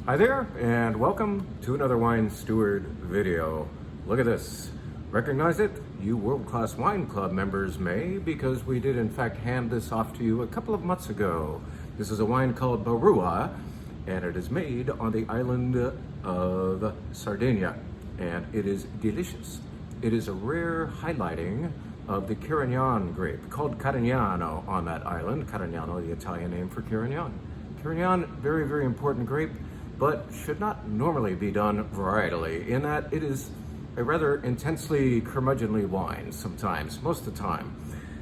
Hi there, and welcome to another Wine Steward video. Look at this. Recognize it? You World Class Wine Club members may, because we did in fact hand this off to you a couple of months ago. This is a wine called Barua, and it is made on the island of Sardinia, and it is delicious. It is a rare highlighting of the Carignan grape, called Carignano on that island. Carignano, the Italian name for Carignan. Carignan, very, very important grape, but should not normally be done varietally, in that it is a rather intensely curmudgeonly wine sometimes, most of the time.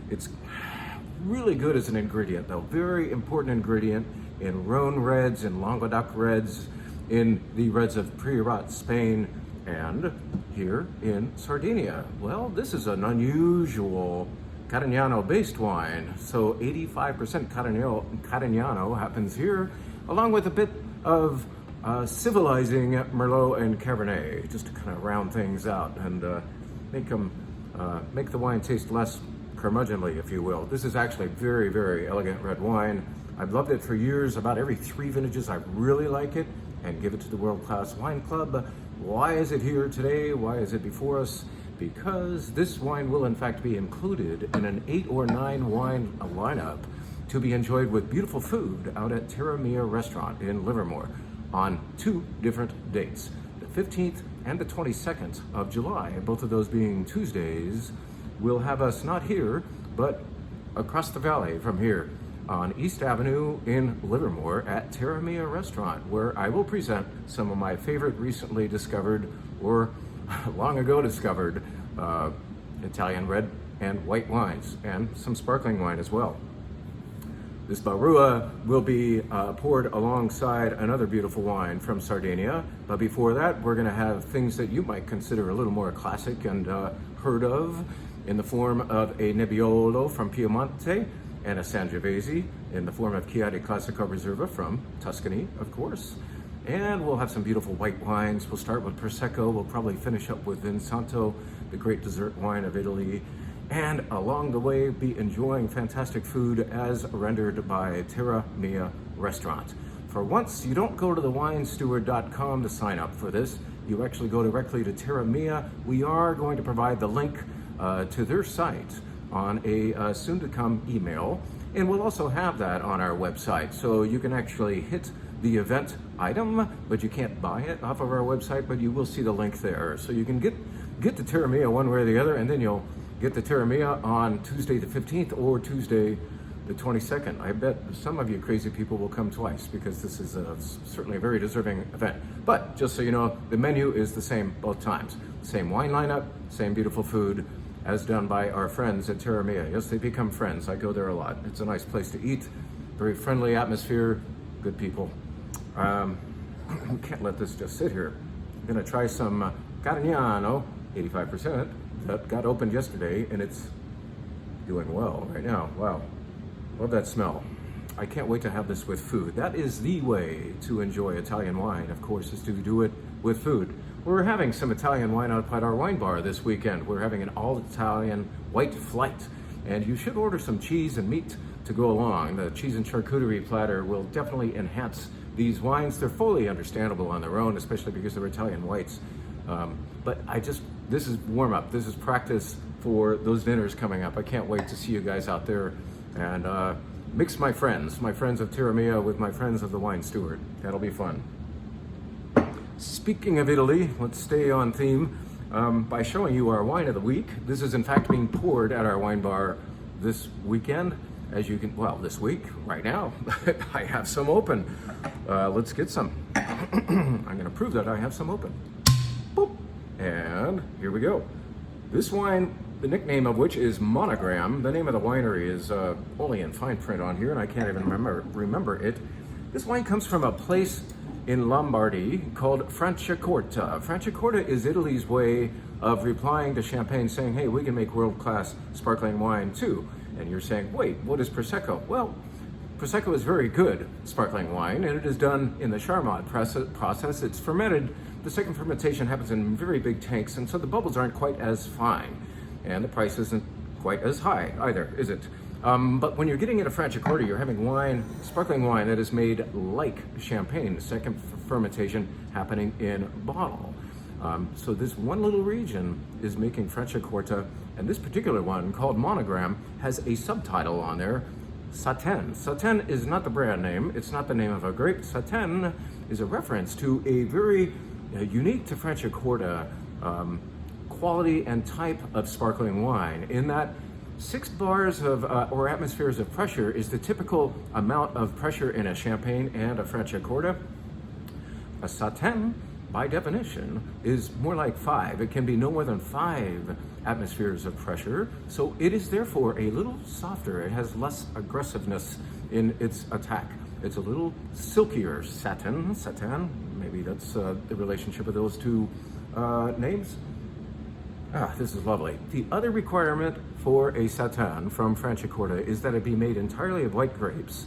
It's really good as an ingredient though, very important ingredient in Rhone reds, in Languedoc reds, in the reds of Priorat, Spain, and here in Sardinia. Well, this is an unusual Carignano-based wine, so 85% Carignano happens here, along with a bit of civilizing Merlot and Cabernet, just to kind of round things out and make the wine taste less curmudgeonly, if you will. This is actually very, very elegant red wine. I've loved it for years. About every 3 vintages, I really like it and give it to the World Class Wine Club. Why is it here today? Why is it before us? Because this wine will in fact be included in an 8 or 9 wine lineup to be enjoyed with beautiful food out at Terra Mia restaurant in Livermore on 2 different dates, the 15th and the 22nd of July, both of those being Tuesdays. Will have us not here, but across the valley from here on East Avenue in Livermore at Terra Mia restaurant, where I will present some of my favorite recently discovered or long ago discovered Italian red and white wines, and some sparkling wine as well. This Barua will be poured alongside another beautiful wine from Sardinia, but before that we're going to have things that you might consider a little more classic and heard of, in the form of a Nebbiolo from Piemonte and a Sangiovese in the form of Chianti Classico Reserva from Tuscany, of course. And we'll have some beautiful white wines. We'll start with Prosecco. We'll probably finish up with Vinsanto, the great dessert wine of Italy. And along the way, be enjoying fantastic food as rendered by Terra Mia restaurant. For once, you don't go to thewinesteward.com to sign up for this. You actually go directly to Terra Mia. We are going to provide the link to their site on a soon-to-come email, and we'll also have that on our website, so you can actually hit the event item, but you can't buy it off of our website, but you will see the link there. So you can get to Terra Mia one way or the other, and then you'll get to Terra Mia on Tuesday the 15th or Tuesday the 22nd. I bet some of you crazy people will come twice, because this is certainly a very deserving event. But just so you know, the menu is the same both times. Same wine lineup, same beautiful food, as done by our friends at Terra Mia. Yes, they become friends. I go there a lot. It's a nice place to eat, very friendly atmosphere, good people. We can't let this just sit here. I'm gonna try some Carignano, 85%, that got opened yesterday, and it's doing well right now. Wow, love that smell. I can't wait to have this with food. That is the way to enjoy Italian wine, of course, is to do it with food. We're having some Italian wine out at our wine bar this weekend. We're having an all-Italian white flight, and you should order some cheese and meat to go along. The cheese and charcuterie platter will definitely enhance these wines. They're fully understandable on their own, especially because they're Italian whites. But this is warm-up. This is practice for those dinners coming up. I can't wait to see you guys out there and mix my friends of Terra Mia with my friends of the Wine Steward. That'll be fun. Speaking of Italy, let's stay on theme by showing you our wine of the week. This is in fact being poured at our wine bar this weekend. As you can, well, this week, right now, I have some open. Let's get some. I'm gonna prove that I have some open. Boop. And here we go. This wine, the nickname of which is Monogram. The name of the winery is only in fine print on here, and I can't even remember it. This wine comes from a place in Lombardy called Franciacorta. Franciacorta is Italy's way of replying to Champagne, saying, hey, we can make world-class sparkling wine too. And you're saying, wait, what is Prosecco? Well, Prosecco is very good sparkling wine, and it is done in the Charmat process. It's fermented. The second fermentation happens in very big tanks, and so the bubbles aren't quite as fine, and the price isn't quite as high either, is it? But when you're getting into Franciacorta, you're having wine, sparkling wine that is made like champagne, second fermentation happening in bottle. So this one little region is making Franciacorta, and this particular one, called Monogram, has a subtitle on there, Satèn. Satèn is not the brand name, it's not the name of a grape. Satèn is a reference to a very unique to Franciacorta quality and type of sparkling wine, in that 6 bars of or atmospheres of pressure is the typical amount of pressure in a champagne and a Franciacorta. A Satèn, by definition, is more like 5. It can be no more than 5 atmospheres of pressure, so it is therefore a little softer. It has less aggressiveness in its attack. It's a little silkier. Satèn, maybe that's the relationship of those two names. This is lovely. The other requirement for a Satèn from Franciacorta is that it be made entirely of white grapes,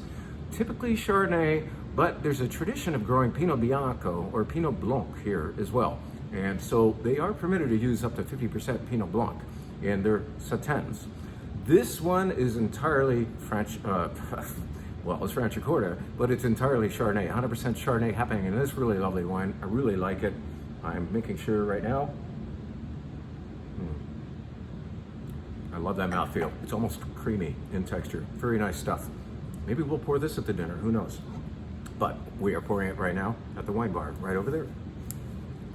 typically Chardonnay, but there's a tradition of growing Pinot Bianco or Pinot Blanc here as well. And so they are permitted to use up to 50% Pinot Blanc in their Satèns. This one is entirely well, it's Franciacorta, but it's entirely Chardonnay, 100% Chardonnay happening in this really lovely wine. I really like it. I'm making sure right now. I love that mouthfeel. It's almost creamy in texture. Very nice stuff. Maybe we'll pour this at the dinner, who knows? But we are pouring it right now at the wine bar, right over there.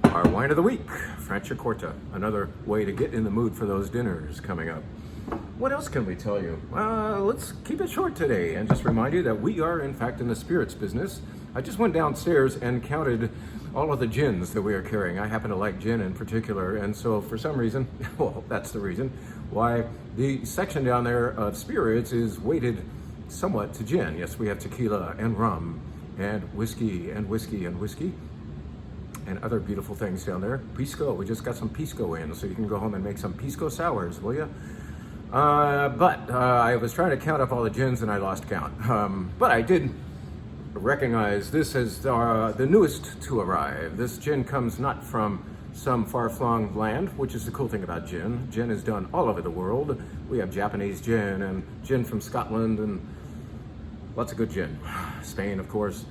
Our wine of the week, Franciacorta. Another way to get in the mood for those dinners coming up. What else can we tell you? Let's keep it short today and just remind you that we are in fact in the spirits business. I just went downstairs and counted all of the gins that we are carrying. I happen to like gin in particular, and so for some reason, well, that's the reason why the section down there of spirits is weighted somewhat to gin. Yes, we have tequila and rum and whiskey and whiskey and whiskey and other beautiful things down there. Pisco, we just got some Pisco in, so you can go home and make some Pisco sours, will you? But I was trying to count up all the gins and I lost count. But I did recognize this as the newest to arrive. This gin comes not from some far-flung land, which is the cool thing about gin. Gin is done all over the world. We have Japanese gin and gin from Scotland and lots of good gin. Spain, of course.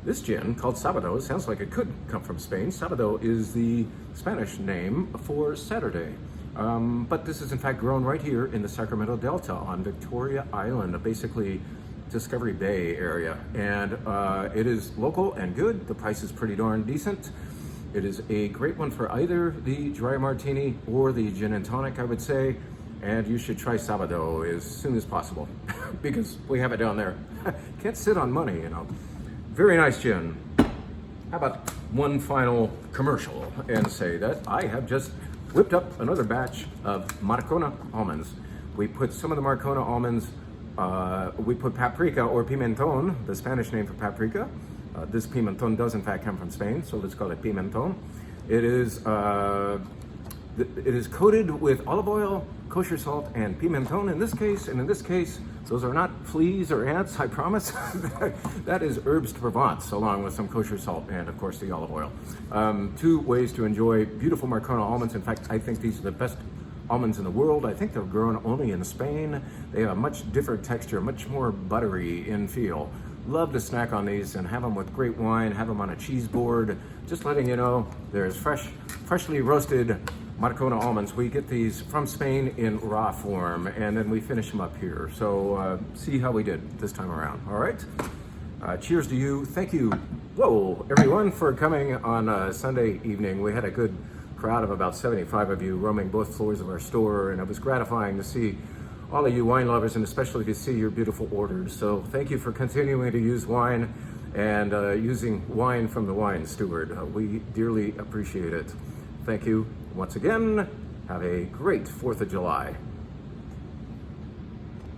This gin, called Sábado, sounds like it could come from Spain. Sábado is the Spanish name for Saturday. But this is in fact grown right here in the Sacramento Delta on Victoria Island, basically Discovery Bay area. And it is local and good. The price is pretty darn decent. It is a great one for either the dry martini or the gin and tonic, I would say. And you should try Sábado as soon as possible because we have it down there. Can't sit on money, you know. Very nice gin. How about one final commercial and say that I have just whipped up another batch of Marcona almonds. We put some of the Marcona almonds, we put paprika or pimentón, the Spanish name for paprika. This pimentón does in fact come from Spain, so let's call it pimentón. It is coated with olive oil, kosher salt, and pimentón in this case. And in this case, those are not fleas or ants, I promise. That is herbs de Provence, along with some kosher salt and, of course, the olive oil. 2 ways to enjoy beautiful Marcona almonds. In fact, I think these are the best almonds in the world. I think they're grown only in Spain. They have a much different texture, much more buttery in feel. Love to snack on these and have them with great wine, have them on a cheese board. Just letting you know, there's freshly roasted Marcona almonds. We get these from Spain in raw form, and then we finish them up here. So see how we did this time around, all right? Cheers to you. Thank you, whoa, everyone, for coming on Sunday evening. We had a good crowd of about 75 of you roaming both floors of our store, and it was gratifying to see all of you wine lovers, and especially to see your beautiful orders. So thank you for continuing to use wine and using wine from the wine steward. We dearly appreciate it. Thank you once again. Have a great 4th of July.